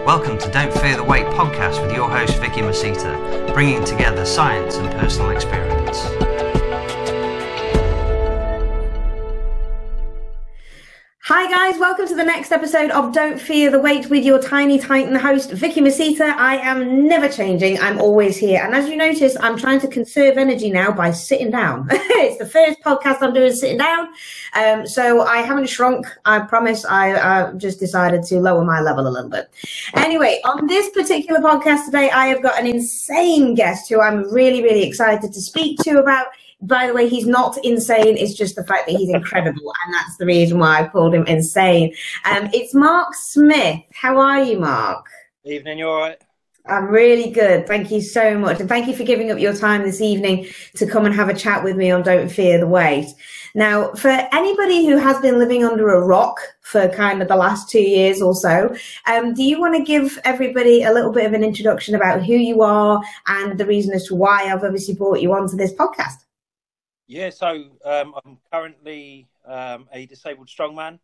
Welcome to Don't Fear the Weight podcast with your host Vicky Mirceta, bringing together science and personal experience. Hi guys, welcome to the next episode of Don't Fear the Weight with your tiny titan host Vicky Mirceta. I am never changing, I'm always here, and as you notice, I'm trying to conserve energy now by sitting down. It's the first podcast I'm doing sitting down, so I haven't shrunk, I promise. I just decided to lower my level a little bit. Anyway, on this particular podcast today, I have got an insane guest who I'm really excited to speak to about. By the way, he's not insane. It's just the fact that he's incredible. And that's the reason why I called him insane. It's Mark Smith. How are you, Mark? Evening, you all right? I'm really good. Thank you so much. And thank you for giving up your time this evening to come and have a chat with me on Don't Fear the Weight. Now, for anybody who has been living under a rock for kind of the last 2 years or so, do you want to give everybody a little bit of an introduction about who you are and the reason as to why I've obviously brought you onto this podcast? Yeah, so I'm currently a disabled strongman.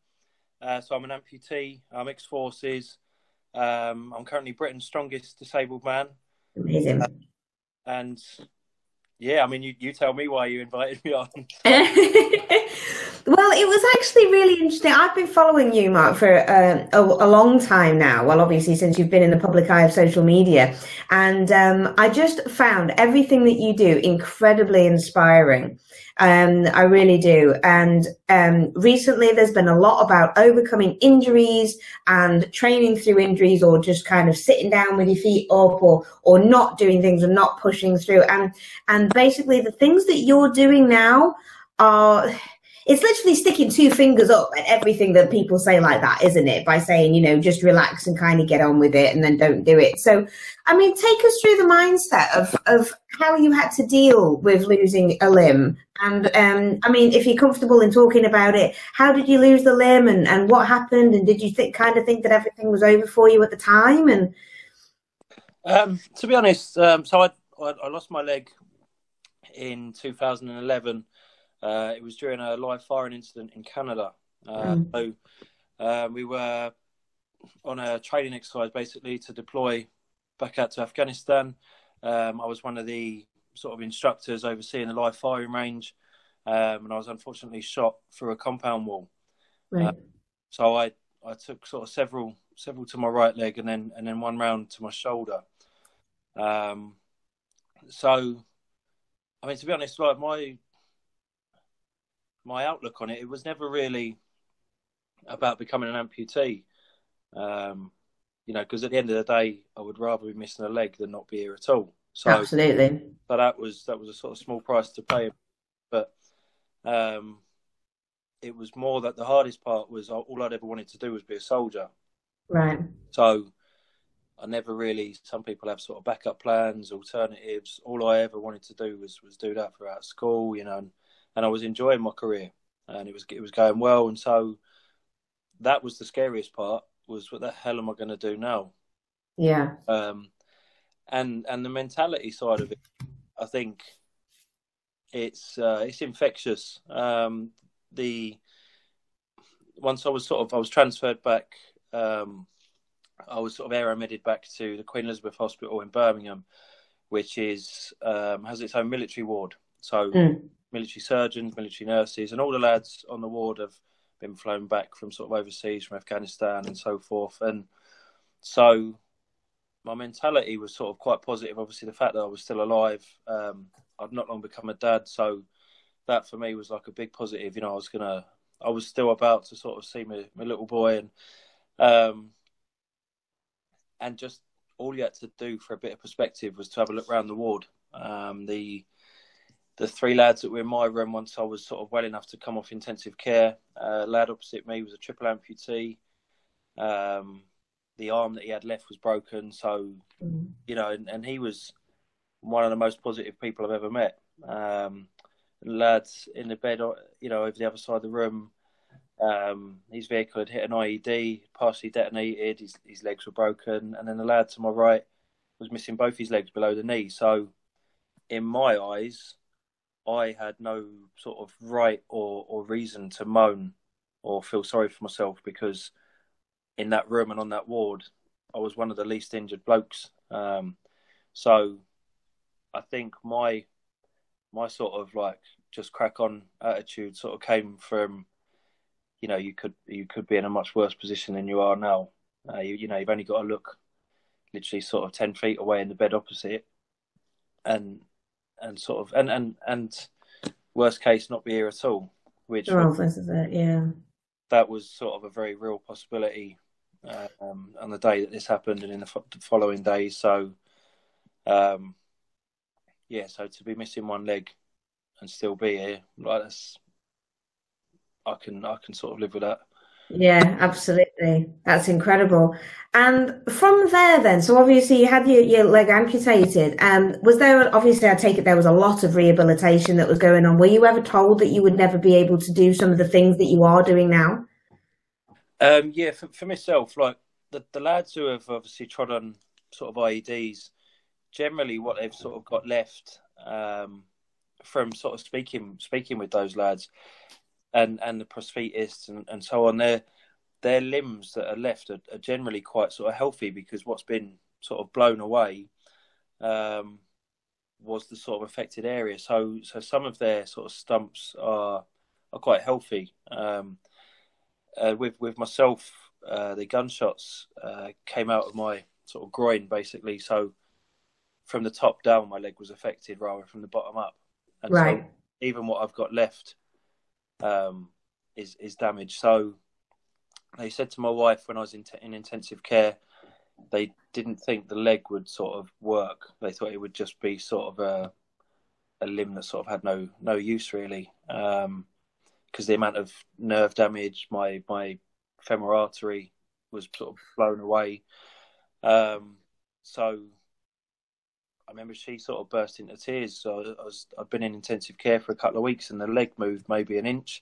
So I'm an amputee, I'm ex-forces. I'm currently Britain's strongest disabled man. Amazing. And yeah, I mean, you tell me why you invited me on. Well, it was actually really interesting. I've been following you, Mark, for a long time now. Well, obviously, since you've been in the public eye of social media. And I just found everything that you do incredibly inspiring. I really do. And recently, there's been a lot about overcoming injuries and training through injuries, or just kind of sitting down with your feet up, or not doing things and not pushing through. And basically, the things that you're doing now are... It's literally sticking two fingers up at everything that people say like that, isn't it? By saying, you know, just relax and kind of get on with it and then don't do it. So, I mean, take us through the mindset of how you had to deal with losing a limb. And, I mean, if you're comfortable in talking about it, how did you lose the limb and what happened? And did you think that everything was over for you at the time? And to be honest, so I lost my leg in 2011. It was during a live firing incident in Canada. So we were on a training exercise basically to deploy back out to Afghanistan. I was one of the sort of instructors overseeing the live firing range, and I was unfortunately shot through a compound wall. right. So I took sort of several to my right leg and then one round to my shoulder. So I mean, to be honest, like my outlook on it was never really about becoming an amputee, you know, because at the end of the day, I would rather be missing a leg than not be here at all. So, Absolutely. but that was a sort of small price to pay. But it was more that the hardest part was all I'd ever wanted to do was be a soldier. Right. So I never really, some people have sort of backup plans, alternatives. All I ever wanted to do was do that throughout school, you know, and I was enjoying my career, and it was going well. And so that was the scariest part, was what the hell am I going to do now? Yeah. And the mentality side of it, I think it's infectious. Once I was transferred back, I was sort of aeromedied back to the Queen Elizabeth Hospital in Birmingham, which has its own military ward. So military surgeons, military nurses, and all the lads on the ward have been flown back from sort of overseas, from Afghanistan and so forth. And so my mentality was sort of quite positive. Obviously, the fact that I was still alive, I'd not long become a dad. So that for me was like a big positive. You know, I was still about to sort of see my little boy, and just all you had to do for a bit of perspective was to have a look around the ward. The three lads that were in my room, once I was sort of well enough to come off intensive care, lad opposite me was a triple amputee. The arm that he had left was broken. So, you know, and he was one of the most positive people I've ever met. And lads in the bed, you know, over the other side of the room, his vehicle had hit an IED, partially detonated, his legs were broken. And then the lad to my right was missing both his legs below the knee. So in my eyes, I had no sort of right or reason to moan or feel sorry for myself, because in that room and on that ward, I was one of the least injured blokes. So I think my sort of like just crack on attitude sort of came from, you could be in a much worse position than you are now. You've only got to look literally sort of 10 feet away in the bed opposite, and sort of and worst case not be here at all, which this is it. Yeah, that was sort of a very real possibility on the day that this happened and in the following days. So so to be missing one leg and still be here, like, that's, I can sort of live with that. yeah, absolutely. That's incredible. And from there then, so obviously you had your leg amputated. Was there, obviously I take it there was a lot of rehabilitation that was going on. Were you ever told that you would never be able to do some of the things that you are doing now? Yeah, for myself, like the lads who have obviously trod on sort of IEDs, generally what they've sort of got left from sort of speaking with those lads and the prosthetists and so on, their limbs that are left are generally quite sort of healthy, because what's been sort of blown away was the sort of affected area. So some of their sort of stumps are quite healthy. With myself, the gunshots came out of my sort of groin, basically. So from the top down, my leg was affected rather from the bottom up. And right. So even what I've got left is damaged. So they said to my wife when I was in intensive care, they didn't think the leg would sort of work. They thought it would just be sort of a limb that sort of had no use really. Because the amount of nerve damage, my femoral artery was sort of blown away. So I remember she sort of burst into tears. So I'd been in intensive care for a couple of weeks, and the leg moved maybe an inch,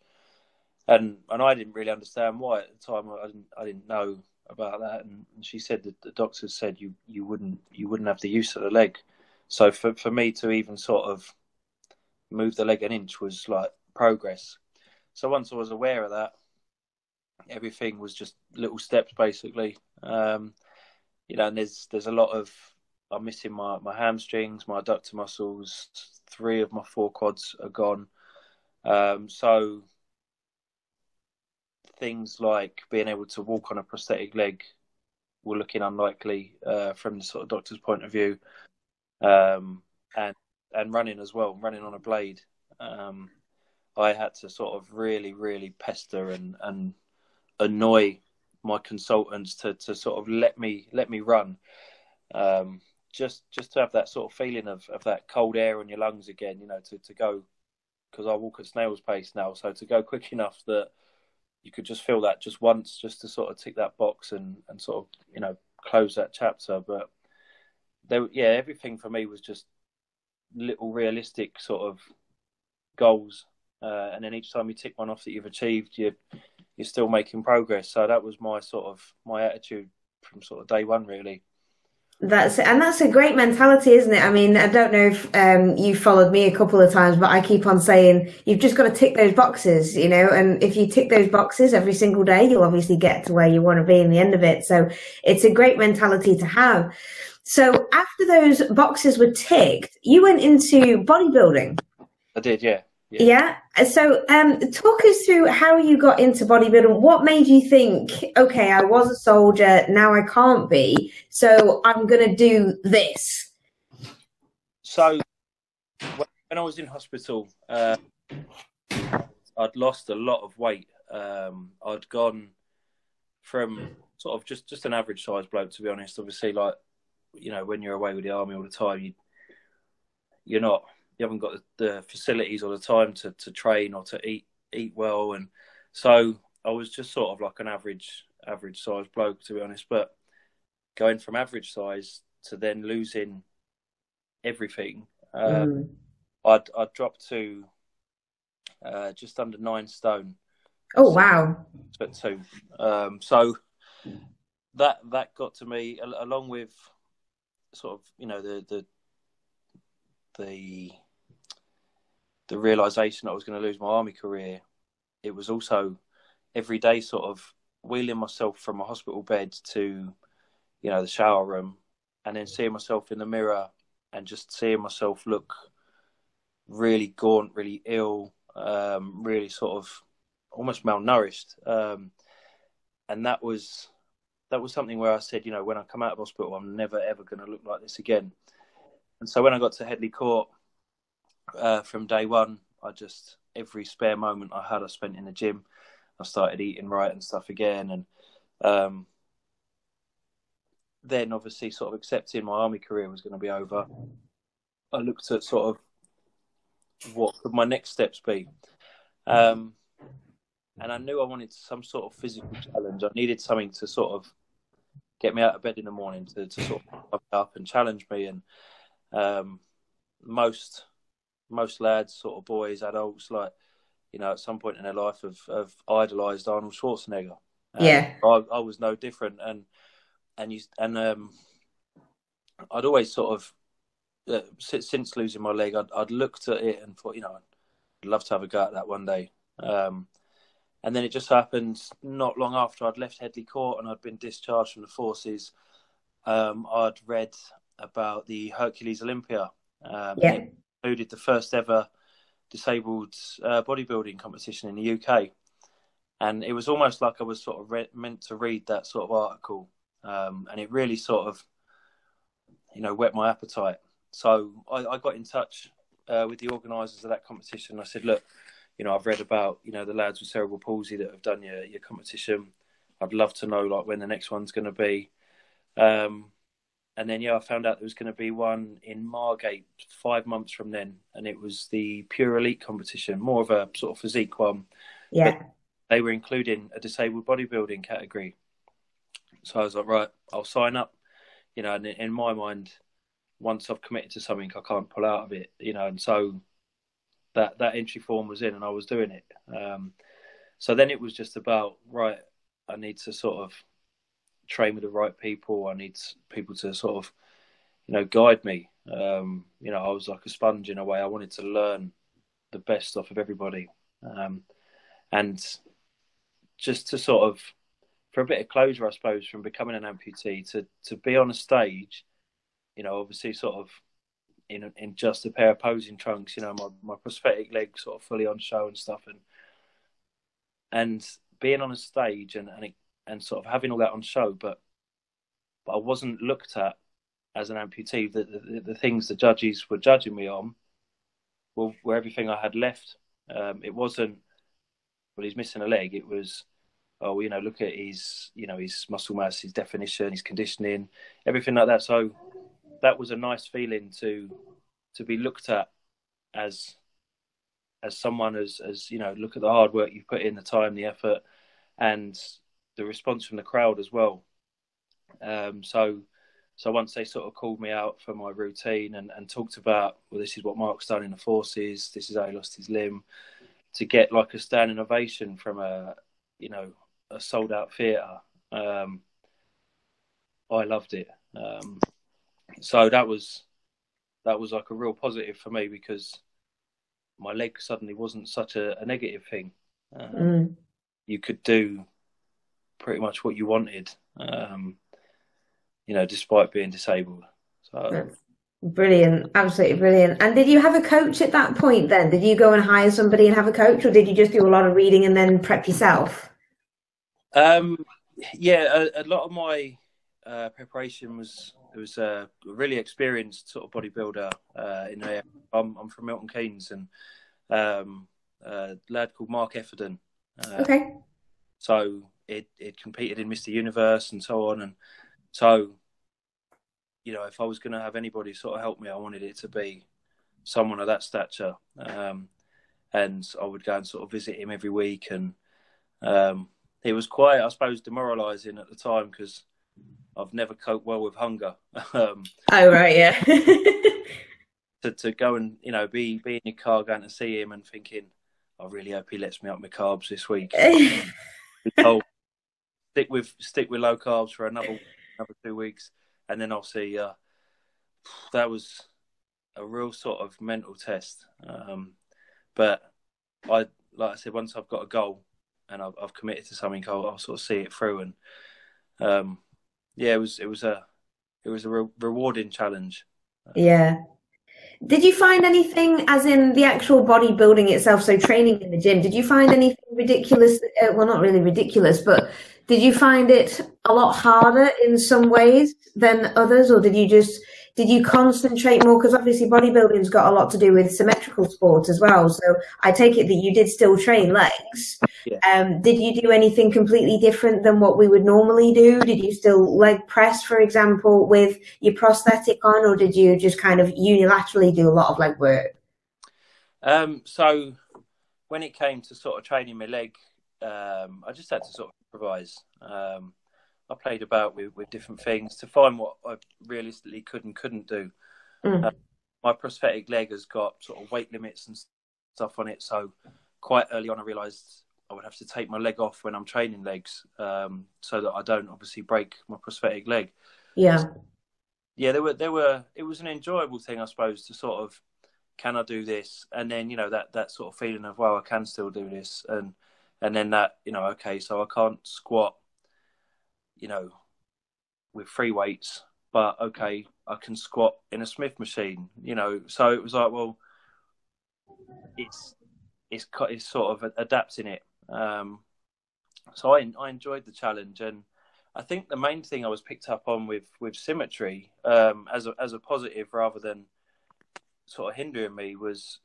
and I didn't really understand why at the time. I didn't know about that, and she said that the doctors said you wouldn't have the use of the leg. So for me to even sort of move the leg an inch was like progress. So once I was aware of that, everything was just little steps basically. And there's a lot of, I'm missing my hamstrings, my adductor muscles, 3 of my 4 quads are gone. So things like being able to walk on a prosthetic leg were looking unlikely from the sort of doctor's point of view, and running as well, running on a blade. I had to sort of really, really pester and annoy my consultants to sort of let me run. Just to have that sort of feeling of that cold air on your lungs again, to go, because I walk at snail's pace now, so to go quick enough that you could just feel that just once, just to sort of tick that box and sort of, close that chapter. But everything for me was just little realistic sort of goals, and then each time you tick one off that you've achieved, you're still making progress. So that was my attitude from sort of day one, really. That's a great mentality, isn't it? I mean, I don't know if you followed me a couple of times, but I keep on saying you've just got to tick those boxes, and if you tick those boxes every single day, you'll obviously get to where you want to be in the end of it. So it's a great mentality to have. So after those boxes were ticked, you went into bodybuilding. I did, yeah. Yeah. So talk us through how you got into bodybuilding. What made you think, okay, I was a soldier, now I can't be, so I'm going to do this? So when I was in hospital, I'd lost a lot of weight. I'd gone from sort of just an average size bloke, to be honest. Obviously, like, when you're away with the army all the time, you haven't got the facilities or the time to train or to eat well, and so I was just sort of like an average size bloke, to be honest. But going from average size to then losing everything, I'd dropped to just under 9 stone. Oh wow! But 2. So that got to me, along with sort of the realization that I was going to lose my army career. It was also every day sort of wheeling myself from a hospital bed to, the shower room, and then seeing myself in the mirror and just seeing myself look really gaunt, really ill, really sort of almost malnourished. And that was something where I said, when I come out of hospital, I'm never, ever going to look like this again. And so when I got to Headley Court, from day one, every spare moment I had, I spent in the gym. I started eating right and stuff again. And then obviously sort of accepting my army career was going to be over, I looked at sort of what could my next steps be. And I knew I wanted some sort of physical challenge. I needed something to sort of get me out of bed in the morning, to sort of up and challenge me. And most lads, sort of boys, adults, like, at some point in their life have idolised Arnold Schwarzenegger. Yeah. I was no different. And I'd always sort of, since losing my leg, I'd looked at it and thought, I'd love to have a go at that one day. And then it just happened not long after I'd left Headley Court and I'd been discharged from the forces. I'd read about the Hercules Olympia. It included the first ever disabled bodybuilding competition in the UK. And it was almost like I was sort of meant to read that sort of article. And it really sort of, whet my appetite. So I got in touch with the organisers of that competition. I said, look, I've read about, the lads with cerebral palsy that have done your competition. I'd love to know, like, when the next one's going to be. And then, I found out there was going to be one in Margate 5 months from then. And it was the Pure Elite competition, more of a sort of physique one. Yeah. But they were including a disabled bodybuilding category. So I was like, right, I'll sign up. And in my mind, once I've committed to something, I can't pull out of it, and so that entry form was in and I was doing it. So then it was just about, right, I need to sort of train with the right people. I need people to sort of, guide me. I was like a sponge in a way. I wanted to learn the best off of everybody. And just to sort of, for a bit of closure, I suppose, from becoming an amputee to be on a stage, obviously sort of in just a pair of posing trunks, my prosthetic leg sort of fully on show and stuff, and being on a stage and sort of having all that on show, but I wasn't looked at as an amputee. The things the judges were judging me on were everything I had left. It wasn't, well, he's missing a leg. It was, oh, look at his muscle mass, his definition, his conditioning, everything like that. So that was a nice feeling to be looked at as someone as look at the hard work you've put in, the time, the effort, and the response from the crowd as well. So once they sort of called me out for my routine and talked about, well, this is what Mark's done in the forces, this is how he lost his limb, to get like a standing ovation from a sold out theatre, I loved it. So that was like a real positive for me, because my leg suddenly wasn't such a negative thing. You could do pretty much what you wanted, despite being disabled. So brilliant, absolutely brilliant. And did you have a coach at that point then? Did you go and hire somebody and have a coach, or did you just do a lot of reading and then prep yourself? Yeah, a lot of my preparation was a really experienced sort of bodybuilder in there. I'm from Milton Keynes, and a lad called Mark Efferden. Okay. So it competed in Mr. Universe and so on, and so if I was going to have anybody sort of help me, I wanted it to be someone of that stature, and I would go and sort of visit him every week, and it was quite, I suppose, demoralising at the time, because I've never coped well with hunger. Oh, right, yeah. to go and be in your car going to see him and thinking, I really hope he lets me up my carbs this week. I'll stick with low carbs for another 2 weeks, and then I'll see. That was a real sort of mental test. But like I said, once I've got a goal, I've committed to something, I'll sort of see it through. And yeah, it was a rewarding challenge. Yeah. Did you find anything, as in the actual bodybuilding itself, so training in the gym, did you find anything ridiculous? Well, not really ridiculous, but did you find it a lot harder in some ways than others, or did you concentrate more? Because obviously bodybuilding's got a lot to do with symmetrical sports as well. So I take it that you did still train legs. Yeah. Did you do anything completely different than what we would normally do? Did you still leg press, for example, with your prosthetic on, or did you just kind of unilaterally do a lot of leg work? So when it came to sort of training my leg, I just had to sort of improvise. I played about with different things to find what I realistically could and couldn't do. My prosthetic leg has got sort of weight limits and stuff on it, so quite early on I realised I would have to take my leg off when I'm training legs, so that I don't obviously break my prosthetic leg. Yeah. Yeah, it was an enjoyable thing, I suppose, to sort of, can I do this? And then, that sort of feeling of, well, I can still do this. And then that, okay, so I can't squat, with free weights, but okay, I can squat in a Smith machine, So it was like, well, it's sort of adapting it. So I enjoyed the challenge, and I think the main thing I was picked up on with symmetry, as a positive rather than sort of hindering me, was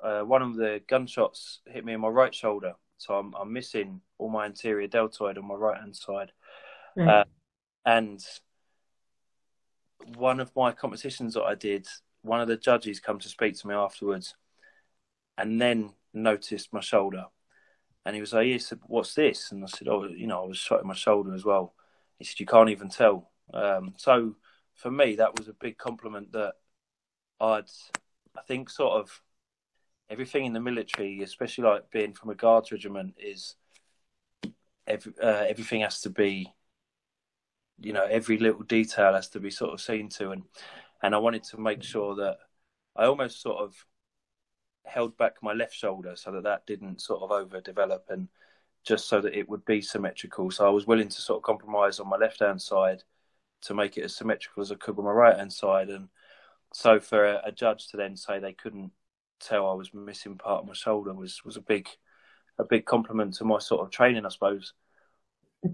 one of the gunshots hit me in my right shoulder, so I'm missing all my anterior deltoid on my right hand side. Right. And one of my competitions that I did, one of the judges come to speak to me afterwards, and then noticed my shoulder. And he was like, "He said, what's this?" And I said, "Oh, I was shot in my shoulder as well." He said, "You can't even tell." So for me, that was a big compliment that I think sort of everything in the military, especially like being from a guards regiment, is everything has to be, every little detail has to be sort of seen to. And I wanted to make sure that I almost sort of held back my left shoulder so that didn't sort of overdevelop, and just so that it would be symmetrical. So I was willing to sort of compromise on my left hand side to make it as symmetrical as I could with my right hand side. And so for a judge to then say they couldn't tell I was missing part of my shoulder was a big compliment to my sort of training, I suppose.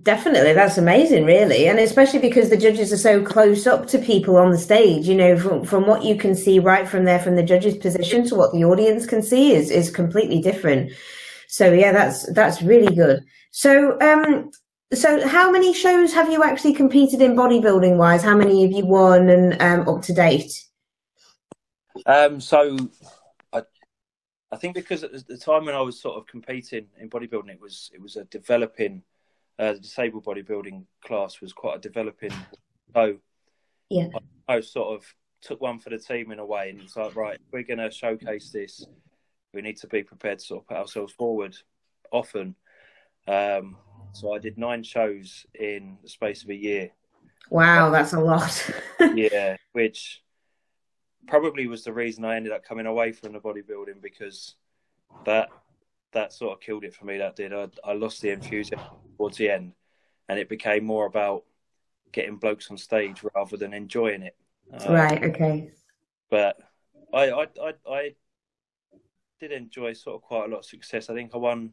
Definitely, that's amazing, really, and especially because the judges are so close up to people on the stage. From what you can see right from there, from the judge's position to what the audience can see is completely different. So yeah, that's really good. So so how many shows have you actually competed in bodybuilding wise? How many have you won and up to date? So I think because at the time when I was sort of competing in bodybuilding, it was a developing. The disabled bodybuilding class was quite a developing. So Yeah. I sort of took one for the team in a way, and it's like, right, if we're going to showcase this, we need to be prepared to sort of put ourselves forward often. So I did 9 shows in the space of a year. Wow, that's a lot. Yeah, which probably was the reason I ended up coming away from the bodybuilding, because that sort of killed it for me. That did. I lost the enthusiasm towards the end, and it became more about getting blokes on stage rather than enjoying it. Right. Okay. But I did enjoy sort of quite a lot of success. I think I won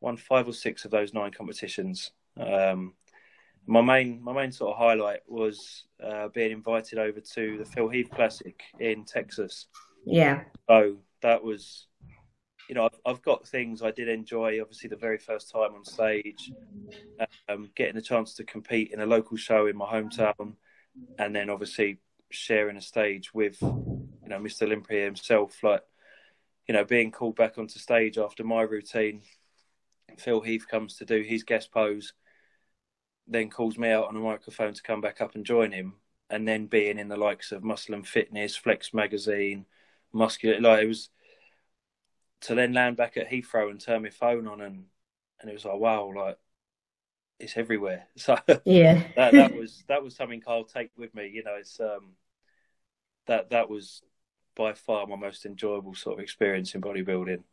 5 or 6 of those 9 competitions. My main sort of highlight was being invited over to the Phil Heath Classic in Texas. Yeah. So that was, I've got things I did enjoy. Obviously, the very first time on stage, getting a chance to compete in a local show in my hometown, and then obviously sharing a stage with, Mr. Olympia himself. Like, being called back onto stage after my routine. Phil Heath comes to do his guest pose, then calls me out on a microphone to come back up and join him, and then being in the likes of Muscle and Fitness, Flex Magazine, Muscular, like it was. To then land back at Heathrow and turn my phone on, and it was like, wow, like it's everywhere. So Yeah. that was something I'll take with me. It's that was by far my most enjoyable sort of experience in bodybuilding.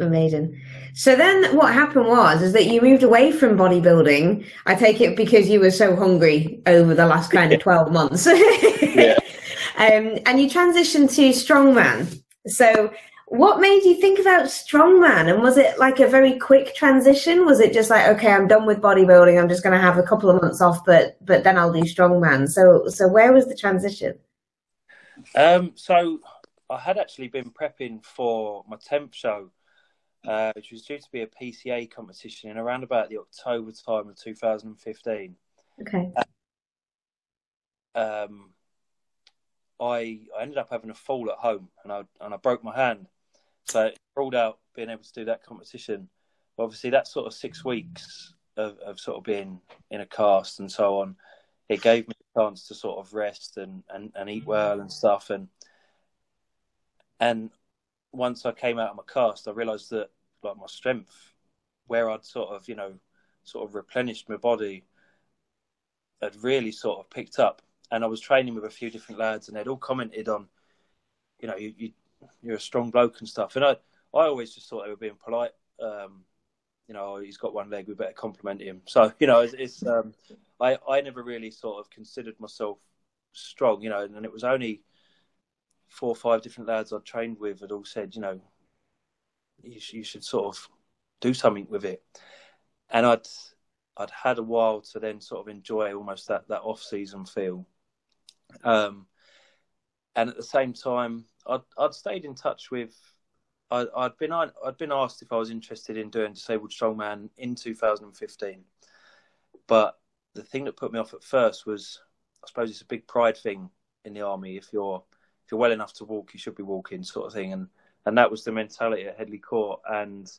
Amazing. So then what happened is that you moved away from bodybuilding. I take it because you were so hungry over the last kind of 12 months. Yeah. And you transitioned to strongman. So what made you think about strongman? And was it like a very quick transition? Was it just like, okay, I'm done with bodybuilding. I'm just going to have a couple of months off, but then I'll do strongman. So where was the transition? So I had actually been prepping for my 10th show, which was due to be a PCA competition in around about the October time of 2015. Okay. I ended up having a fall at home, and I broke my hand, so it ruled out being able to do that competition. But obviously, that sort of 6 weeks of sort of being in a cast and so on, it gave me a chance to sort of rest and eat well and stuff. And once I came out of my cast, I realised that like my strength, where I'd sort of replenished my body, had really sort of picked up. And I was training with a few different lads, and they'd all commented on, you're a strong bloke and stuff. And I always just thought they were being polite. He's got one leg, we better compliment him. So, I never really sort of considered myself strong, and it was only 4 or 5 different lads I'd trained with had all said, you should sort of do something with it. And I'd had a while to then sort of enjoy almost that off-season feel. And at the same time, I'd stayed in touch with. I'd been asked if I was interested in doing disabled strongman in 2015, but the thing that put me off at first was, I suppose it's a big pride thing in the army. If you're well enough to walk, you should be walking, sort of thing, and that was the mentality at Headley Court. And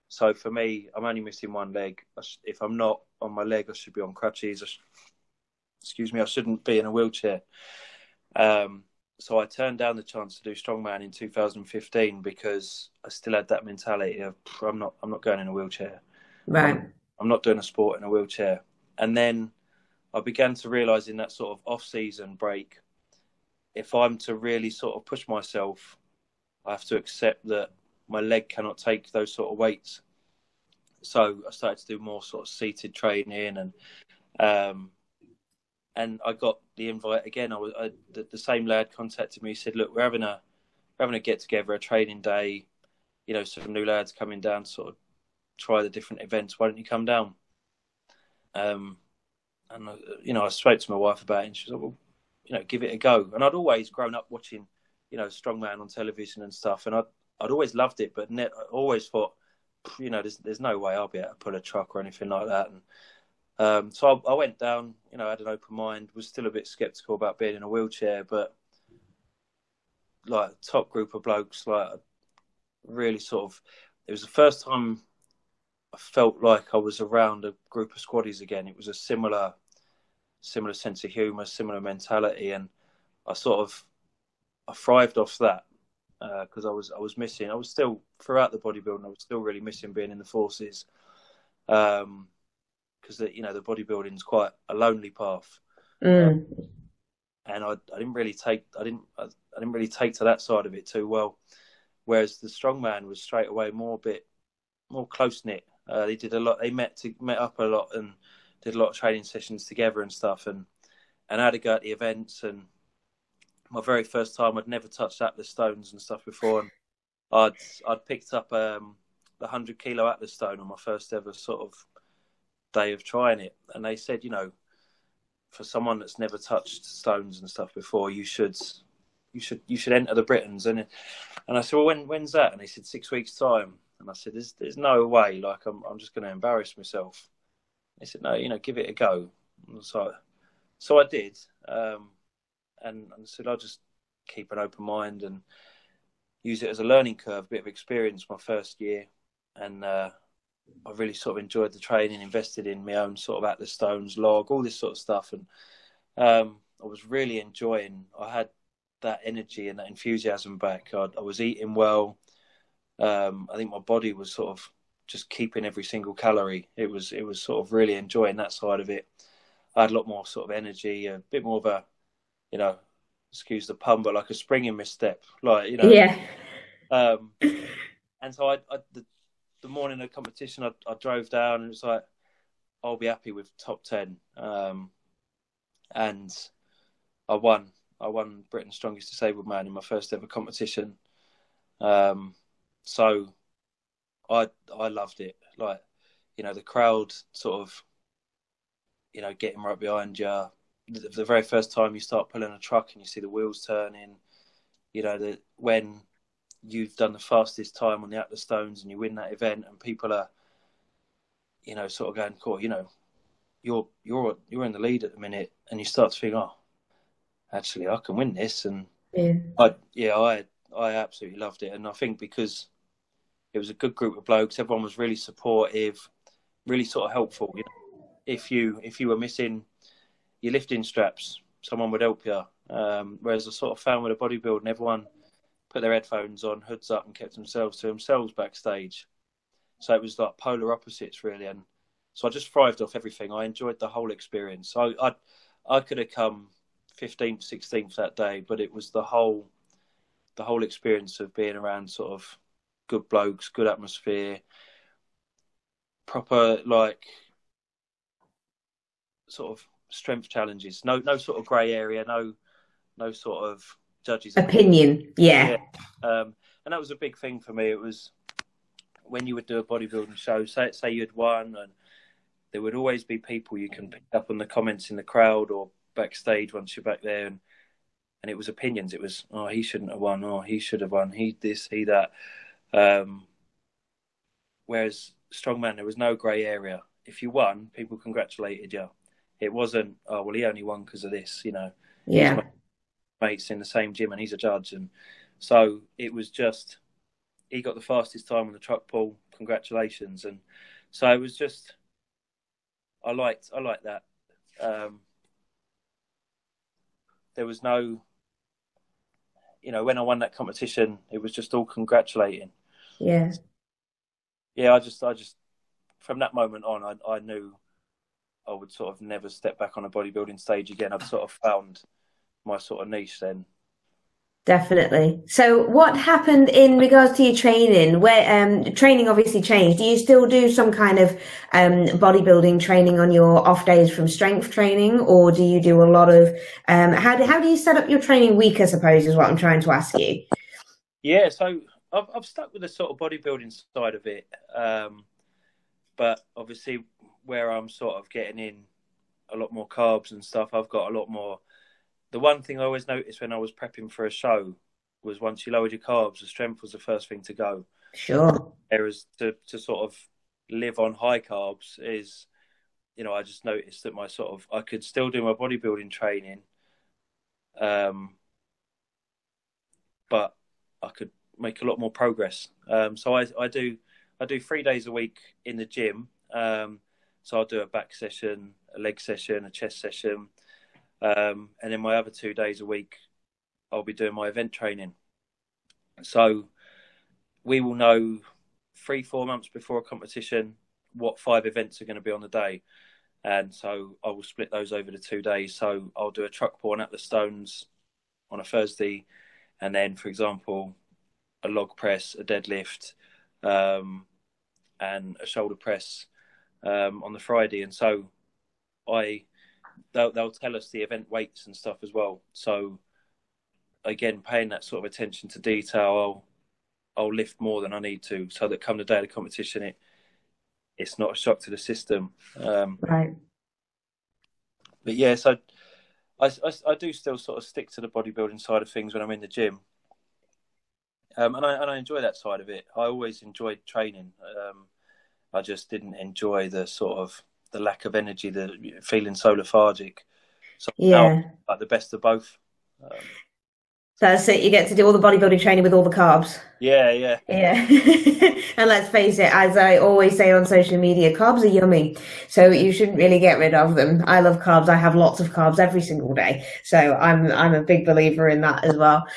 so for me, I'm only missing one leg. If I'm not on my leg, I should be on crutches. I shouldn't be in a wheelchair. So I turned down the chance to do strongman in 2015 because I still had that mentality of I'm not going in a wheelchair. Right. I'm not doing a sport in a wheelchair. And then I began to realise in that sort of off-season break, if I'm to really sort of push myself, I have to accept that my leg cannot take those sort of weights. So I started to do more sort of seated training, and I got the invite again. The same lad contacted me. He said, "Look, we're having a get together, a training day. Some new lads coming down to sort of try the different events. Why don't you come down?" And I spoke to my wife about it, and she was like, "Well, give it a go." And I'd always grown up watching, strongman on television and stuff, and I'd always loved it, but I always thought, there's no way I'll be able to pull a truck or anything like that. And so I went down, had an open mind, was still a bit sceptical about being in a wheelchair, but like a top group of blokes, like really sort of, it was the first time I felt like I was around a group of squaddies again. It was a similar sense of humour, similar mentality, and I thrived off that because I was missing. I was still, throughout the bodybuilding, I was still really missing being in the forces. Because the bodybuilding is quite a lonely path, and I didn't really take to that side of it too well. Whereas the strongman was straight away more close knit. They did a lot. They met up a lot and did a lot of training sessions together and stuff. And I had to go at the events. And my very first time, I'd never touched Atlas stones and stuff before. And I'd picked up the 100-kilo Atlas stone on my first ever sort of day of trying it, and they said, for someone that's never touched stones and stuff before, you should enter the Britons. And I said, well, when's that? And they said 6 weeks time. And I said, there's no way, like I'm just going to embarrass myself. They said, no, give it a go. And so I did, and I said I'll just keep an open mind and use it as a learning curve, a bit of experience my first year. And I really sort of enjoyed the training, invested in my own sort of Atlas stones, log, all this sort of stuff. And I was really enjoying, I had that energy and that enthusiasm back. I was eating well. I think my body was sort of just keeping every single calorie. It was sort of really enjoying that side of it. I had a lot more sort of energy, a bit more of a, excuse the pun, but like a spring in my step. Like, Yeah. And so the morning of the competition, I drove down and it was like, I'll be happy with top 10. And I won Britain's Strongest Disabled Man in my first ever competition. So I loved it. Like, you know, the crowd sort of, you know, getting right behind you. The very first time you start pulling a truck and you see the wheels turning, you know, when you've done the fastest time on the Atlas Stones and you win that event and people are, you know, sort of going, cool, you know, you're in the lead at the minute, and you start to think, oh, actually, I can win this. And I absolutely loved it. And I think because it was a good group of blokes, everyone was really supportive, really sort of helpful. You know, if you were missing your lifting straps, someone would help you. Whereas I sort of found with a bodybuilding, everyone put their headphones on, hoods up, and kept themselves to themselves backstage. So it was like polar opposites, really. And so I just thrived off everything. I enjoyed the whole experience. I could have come 15th, 16th that day, but it was the whole experience of being around sort of good blokes, good atmosphere, proper like sort of strength challenges. No sort of grey area. No sort of judges' opinion. Yeah. And that was a big thing for me. It was when you would do a bodybuilding show, say you had won, and there would always be people you can pick up on the comments in the crowd or backstage once you're back there, and it was opinions. It was, oh, he shouldn't have won, oh, he should have won, he this, he that. Whereas Strongman, there was no grey area. If you won, people congratulated you. It wasn't, oh, well, he only won because of this, you know. Yeah. He's my mates in the same gym and he's a judge. And so it was just, he got the fastest time on the truck pull, congratulations. And so it was just, I liked that. There was no, you know, when I won that competition, it was just all congratulating. Yeah. Yeah, I just from that moment on, I knew I would sort of never step back on a bodybuilding stage again. I'd sort of found my sort of niche then. Definitely. So what happened in regards to your training? Where training obviously changed. Do you still do some kind of bodybuilding training on your off days from strength training, or do you do a lot of how do you set up your training week, I suppose, is what I'm trying to ask you. Yeah, so I've stuck with the sort of bodybuilding side of it. But obviously where I'm sort of getting in a lot more carbs and stuff, I've got a lot more. The one thing I always noticed when I was prepping for a show was once you lowered your carbs, the strength was the first thing to go. Sure. Whereas to sort of live on high carbs is, you know, I just noticed that I could still do my bodybuilding training, but I could make a lot more progress. So I do 3 days a week in the gym. So I'll do a back session, a leg session, a chest session. And then my other 2 days a week, I'll be doing my event training. So we will know 3-4 months before a competition what 5 events are going to be on the day. And so I will split those over the 2 days. So I'll do a truck pull on Atlas Stones on a Thursday. And then, for example, a log press, a deadlift, and a shoulder press on the Friday. And so they'll tell us the event weights and stuff as well. So again, paying that sort of attention to detail, I'll lift more than I need to, so that come the day of the competition, it's not a shock to the system. Right. But yeah, so I do still sort of stick to the bodybuilding side of things when I'm in the gym. And I enjoy that side of it. I always enjoyed training. I just didn't enjoy the sort of the lack of energy, the feeling so lethargic. So yeah, like the best of both. That's it. You get to do all the bodybuilding training with all the carbs. Yeah. And let's face it, as I always say on social media, carbs are yummy. So you shouldn't really get rid of them. I love carbs. I have lots of carbs every single day. So I'm a big believer in that as well.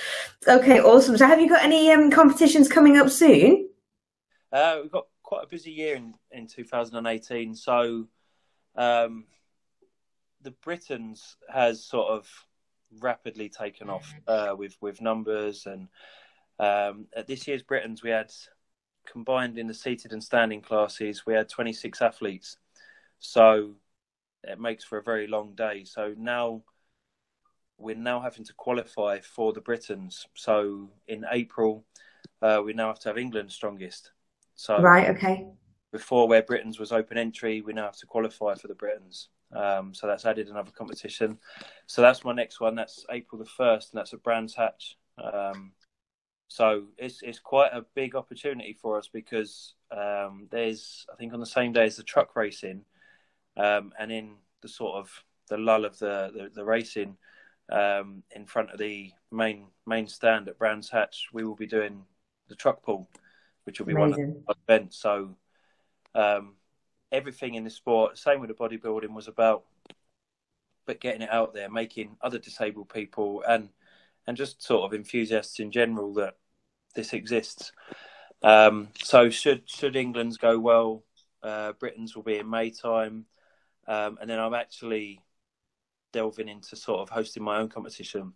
Okay, awesome. So have you got any competitions coming up soon? We've got quite a busy year in 2018. So the Britons has sort of rapidly taken off with numbers, and at this year's Britons we had combined in the seated and standing classes, we had 26 athletes. So it makes for a very long day. So now we're now having to qualify for the Britons. So in April, we now have to have England's strongest. So right, okay. Before, where Britain's was open entry, we now have to qualify for the Britons. So that's added another competition. So that's my next one. That's April the 1st, and that's at Brands Hatch. So it's quite a big opportunity for us because there's, I think on the same day as the truck racing, and in the sort of the lull of the racing, in front of the main stand at Brands Hatch, we will be doing the truck pull, which will be Amazing. one of the events. So everything in the sport, same with the bodybuilding, was about but getting it out there, making other disabled people and just sort of enthusiasts in general that this exists. So should England's go well, Britain's will be in May time, and then I'm actually delving into sort of hosting my own competition.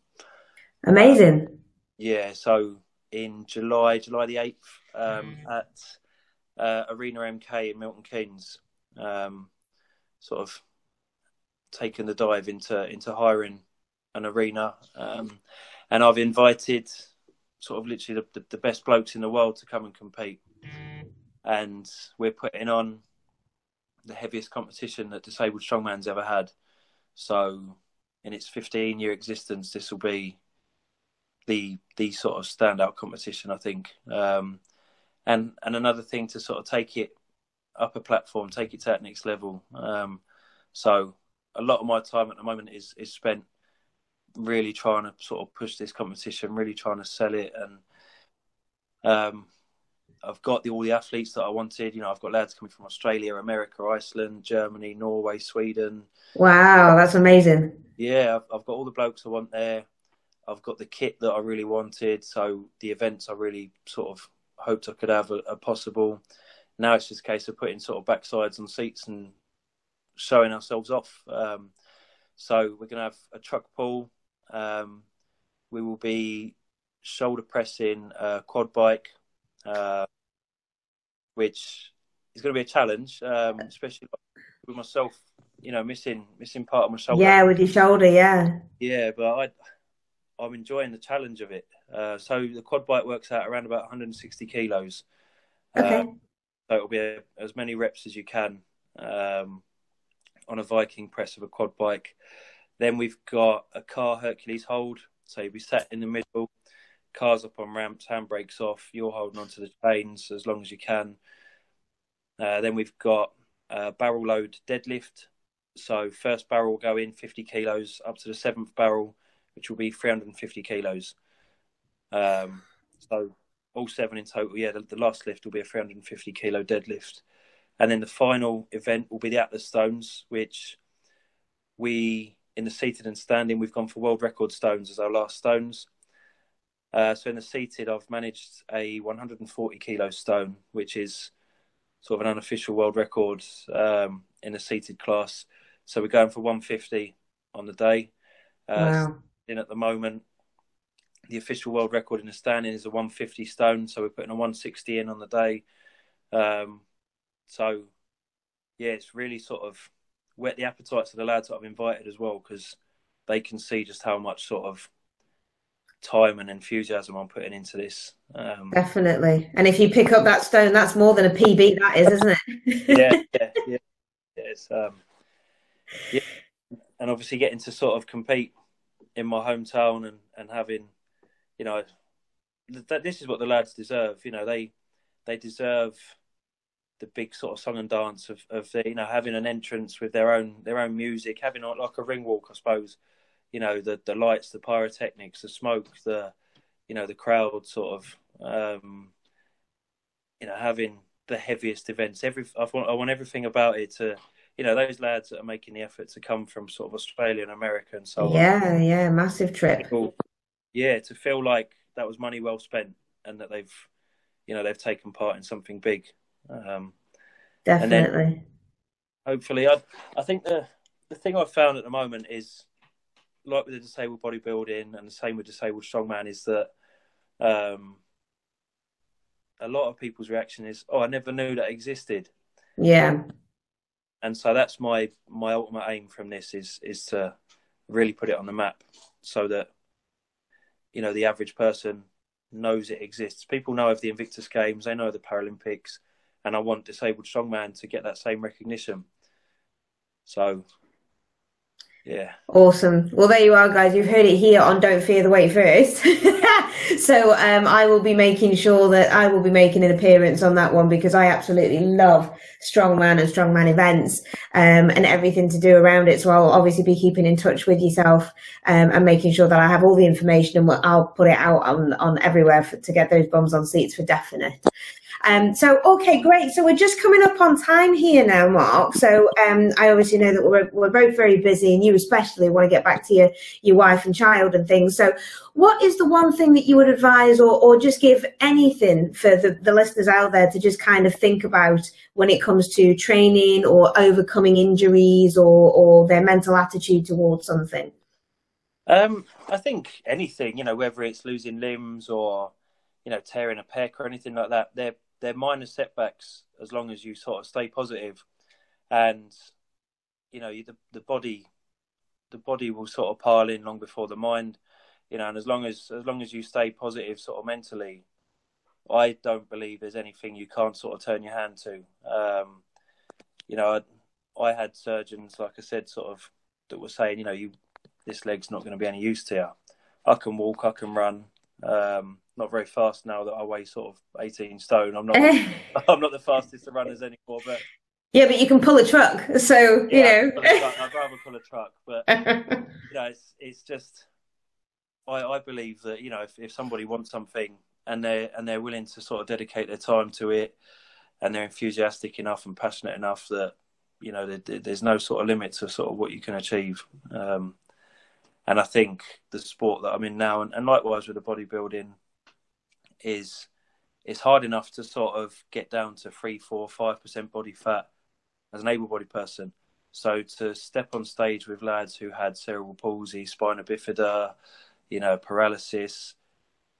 Amazing. Yeah, so in July the 8th, at Arena MK in Milton Keynes, sort of taken the dive into hiring an arena, and I've invited sort of literally the best blokes in the world to come and compete, and we're putting on the heaviest competition that Disabled Strongman's ever had. So in its 15-year existence, this will be the sort of standout competition, I think. And another thing to sort of take it up a platform, take it to that next level. So a lot of my time at the moment is spent really trying to sort of push this competition, really trying to sell it. And I've got all the athletes that I wanted. You know, I've got lads coming from Australia, America, Iceland, Germany, Norway, Sweden. Wow, that's amazing. Yeah, I've got all the blokes I want there. I've got the kit that I really wanted. So the events I really sort of hoped I could have are possible. Now it's just a case of putting sort of backsides on seats and showing ourselves off. So we're going to have a truck pull. We will be shoulder pressing a quad bike, which is going to be a challenge, especially with myself, you know, missing part of my shoulder. Yeah, with your shoulder, yeah. Yeah, but I'm enjoying the challenge of it. So the quad bike works out around about 160 kilos. Okay. So it'll be as many reps as you can on a Viking press of a quad bike. Then we've got a car Hercules hold. So you'll be sat in the middle, cars up on ramps, handbrakes off. You're holding onto the chains as long as you can. Then we've got a barrel load deadlift. So first barrel will go in 50 kilos up to the seventh barrel, which will be 350 kilos. So all 7 in total. Yeah, the last lift will be a 350 kilo deadlift. And then the final event will be the Atlas Stones, which in the seated and standing, we've gone for world record stones as our last stones. So in the seated, I've managed a 140 kilo stone, which is sort of an unofficial world record in the seated class. So we're going for 150 on the day. Wow. And at the moment, the official world record in the standing is a 150 stone. So we're putting a 160 in on the day. So yeah, it's really sort of whet the appetites of the lads that I've invited as well, because they can see just how much sort of time and enthusiasm I'm putting into this. Definitely. And if you pick up that stone, that's more than a PB, that is, isn't Yeah. it? It's, yeah. And obviously getting to sort of compete in my hometown and having, you know, this is what the lads deserve. You know, they deserve the big sort of song and dance of the, you know, having an entrance with their own music, having like a ring walk, I suppose. You know, the lights, the pyrotechnics, the smoke, the crowd sort of, you know, having the heaviest events. I want everything about it to, you know, those lads that are making the effort to come from sort of Australia and America and so on. Yeah, massive trip. Yeah, to feel like that was money well spent and that they've taken part in something big. Definitely. And then hopefully, I think the thing I've found at the moment is, like with the disabled bodybuilding and the same with disabled strongman, is that a lot of people's reaction is, "Oh, I never knew that existed." Yeah. And so that's my ultimate aim from this is to really put it on the map, so that, you know, the average person knows it exists. People know of the Invictus Games, they know of the Paralympics, and I want Disabled Strongman to get that same recognition. So, yeah. Awesome. Well, there you are, guys. You've heard it here on Don't Fear the Weight First. So I will be making sure that I will be making an appearance on that one, because I absolutely love Strongman and Strongman events and everything to do around it. So I'll obviously be keeping in touch with yourself and making sure that I have all the information, and I'll put it out on everywhere to get those bums on seats for definite. So, okay, great. So we're just coming up on time here now, Mark. So I obviously know that we're both very busy, and you especially want to get back to your wife and child and things. So what is the one thing that you would advise, or just give anything for the listeners out there to just kind of think about when it comes to training or overcoming injuries or their mental attitude towards something? I think anything, you know, whether it's losing limbs or, you know, tearing a pec or anything like that, they're minor setbacks as long as you sort of stay positive. And, you know, the body will sort of pile in long before the mind, you know, and as long as you stay positive sort of mentally, I don't believe there's anything you can't sort of turn your hand to. You know, I had surgeons, like I said, sort of that were saying, you know, this leg's not going to be any use to you. I can walk, I can run. Not very fast now that I weigh sort of 18 stone. I'm not the fastest of runners anymore, but yeah, but you can pull a truck, so yeah, you know. I'd rather pull a truck, but you know, it's just I believe that, you know, if somebody wants something and they're willing to sort of dedicate their time to it, and they're enthusiastic enough and passionate enough, that, you know, there's no sort of limit to sort of what you can achieve. And I think the sport that I'm in now, and likewise with the bodybuilding, it's hard enough to sort of get down to 3, 4, 5% body fat as an able-bodied person. So to step on stage with lads who had cerebral palsy, spina bifida, you know, paralysis,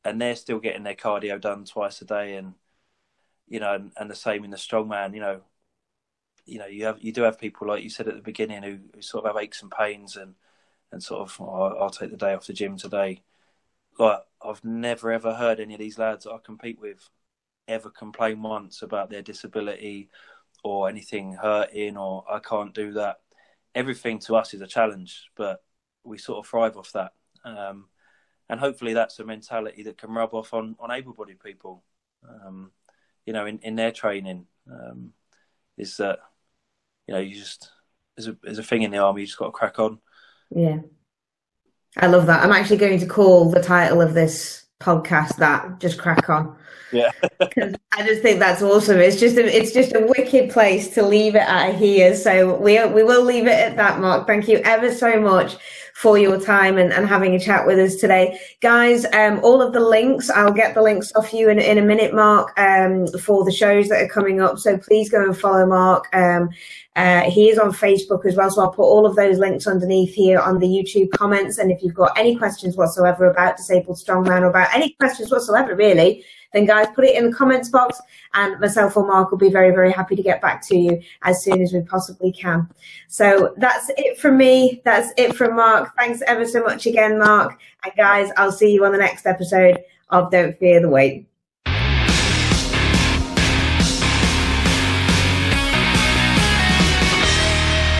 and they're still getting their cardio done twice a day, and, you know, and the same in the strongman, you know, you do have people, like you said at the beginning, who sort of have aches and pains and sort of, oh, I'll take the day off the gym today. Like, I've never ever heard any of these lads that I compete with ever complain once about their disability or anything hurting, or I can't do that. Everything to us is a challenge, but we sort of thrive off that. And hopefully that's a mentality that can rub off on able-bodied people, you know, in their training. Is that, you know, you just, there's a thing in the army, you just got to crack on. Yeah. I love that. I'm actually going to call the title of this podcast that, just crack on. Yeah. Because I just think that's awesome. It's just a wicked place to leave it at here. So we will leave it at that, Mark. Thank you ever so much for your time and having a chat with us today. Guys, all of the links, I'll get the links off you in a minute, Mark, for the shows that are coming up. So please go and follow Mark. He is on Facebook as well, so I'll put all of those links underneath here on the YouTube comments. And if you've got any questions whatsoever about Disabled Strongman, or about any questions whatsoever, really, then guys, put it in the comments box, and myself or Mark will be very, very happy to get back to you as soon as we possibly can. So that's it from me. That's it from Mark. Thanks ever so much again, Mark. And guys, I'll see you on the next episode of Don't Fear the Weight.